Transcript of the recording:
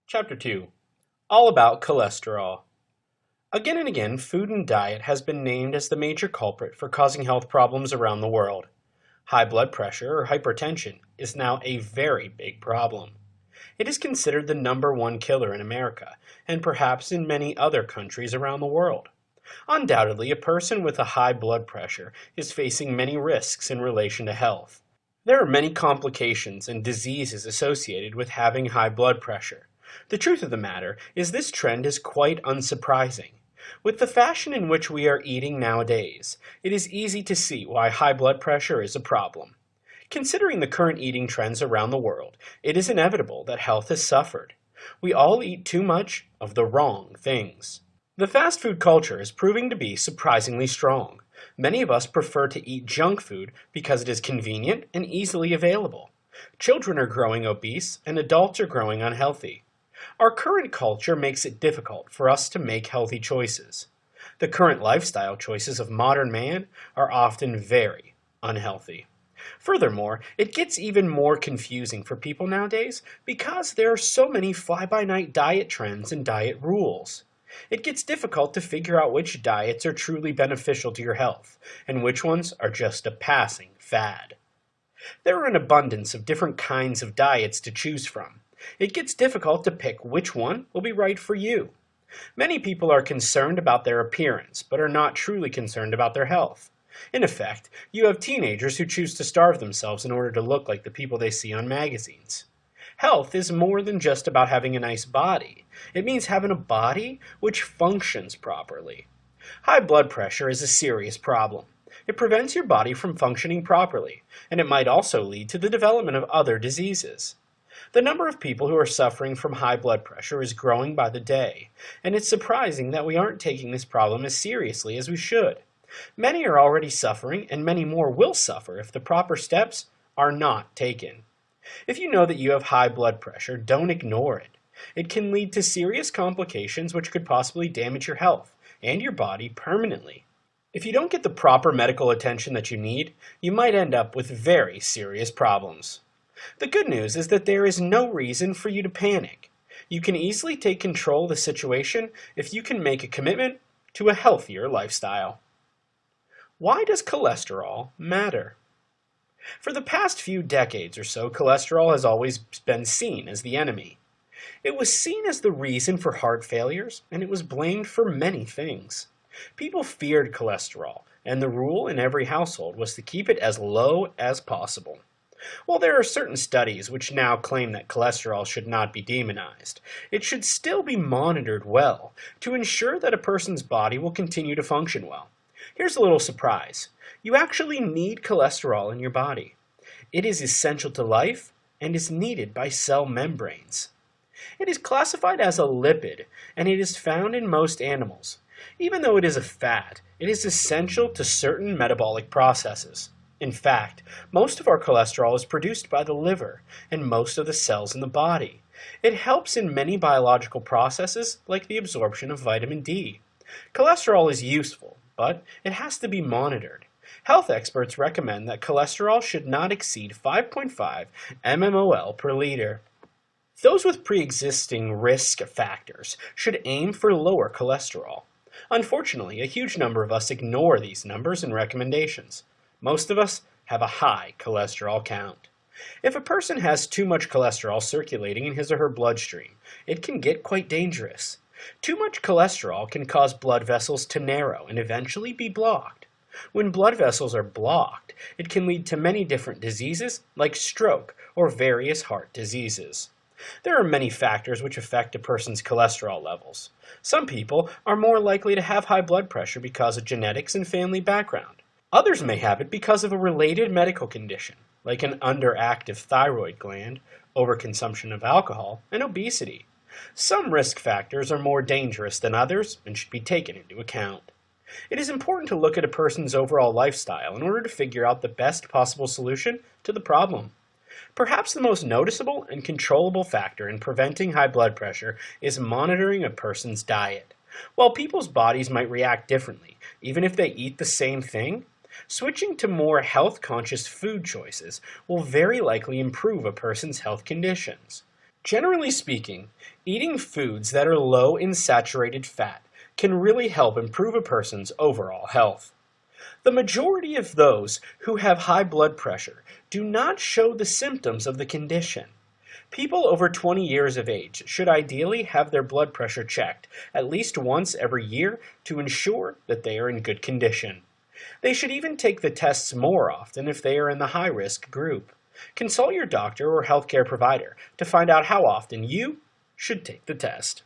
Chapter 2. All about cholesterol. Again and again, food and diet has been named as the major culprit for causing health problems around the world. High blood pressure or hypertension is now a very big problem. It is considered the number one killer in America, and perhaps in many other countries around the world. Undoubtedly, a person with a high blood pressure is facing many risks in relation to health. There are many complications and diseases associated with having high blood pressure. The truth of the matter is this trend is quite unsurprising. With the fashion in which we are eating nowadays, it is easy to see why high blood pressure is a problem. Considering the current eating trends around the world, it is inevitable that health has suffered. We all eat too much of the wrong things. The fast food culture is proving to be surprisingly strong. Many of us prefer to eat junk food because it is convenient and easily available. Children are growing obese and adults are growing unhealthy. Our current culture makes it difficult for us to make healthy choices. The current lifestyle choices of modern man are often very unhealthy. Furthermore, it gets even more confusing for people nowadays because there are so many fly-by-night diet trends and diet rules. It gets difficult to figure out which diets are truly beneficial to your health and which ones are just a passing fad. There are an abundance of different kinds of diets to choose from. It gets difficult to pick which one will be right for you. Many people are concerned about their appearance, but are not truly concerned about their health. In effect, you have teenagers who choose to starve themselves in order to look like the people they see on magazines. Health is more than just about having a nice body. It means having a body which functions properly. High blood pressure is a serious problem. It prevents your body from functioning properly, and it might also lead to the development of other diseases. The number of people who are suffering from high blood pressure is growing by the day, and it's surprising that we aren't taking this problem as seriously as we should. Many are already suffering, and many more will suffer if the proper steps are not taken. If you know that you have high blood pressure, don't ignore it. It can lead to serious complications which could possibly damage your health and your body permanently. If you don't get the proper medical attention that you need, you might end up with very serious problems. The good news is that there is no reason for you to panic. You can easily take control of the situation if you can make a commitment to a healthier lifestyle. Why does cholesterol matter? For the past few decades or so, cholesterol has always been seen as the enemy. It was seen as the reason for heart failures, and it was blamed for many things. People feared cholesterol, and the rule in every household was to keep it as low as possible. While there are certain studies which now claim that cholesterol should not be demonized, it should still be monitored well to ensure that a person's body will continue to function well. Here's a little surprise. You actually need cholesterol in your body. It is essential to life and is needed by cell membranes. It is classified as a lipid, and it is found in most animals. Even though it is a fat, it is essential to certain metabolic processes. In fact, most of our cholesterol is produced by the liver and most of the cells in the body. It helps in many biological processes like the absorption of vitamin D. Cholesterol is useful, but it has to be monitored. Health experts recommend that cholesterol should not exceed 5.5 mmol per liter. Those with pre-existing risk factors should aim for lower cholesterol. Unfortunately, a huge number of us ignore these numbers and recommendations. Most of us have a high cholesterol count. If a person has too much cholesterol circulating in his or her bloodstream, it can get quite dangerous. Too much cholesterol can cause blood vessels to narrow and eventually be blocked. When blood vessels are blocked, it can lead to many different diseases like stroke or various heart diseases. There are many factors which affect a person's cholesterol levels. Some people are more likely to have high blood pressure because of genetics and family background. Others may have it because of a related medical condition, like an underactive thyroid gland, overconsumption of alcohol, and obesity. Some risk factors are more dangerous than others and should be taken into account. It is important to look at a person's overall lifestyle in order to figure out the best possible solution to the problem. Perhaps the most noticeable and controllable factor in preventing high blood pressure is monitoring a person's diet. While people's bodies might react differently, even if they eat the same thing, switching to more health-conscious food choices will very likely improve a person's health conditions. Generally speaking, eating foods that are low in saturated fat can really help improve a person's overall health. The majority of those who have high blood pressure do not show the symptoms of the condition. People over 20 years of age should ideally have their blood pressure checked at least once every year to ensure that they are in good condition. They should even take the tests more often if they are in the high risk group. Consult your doctor or healthcare provider to find out how often you should take the test.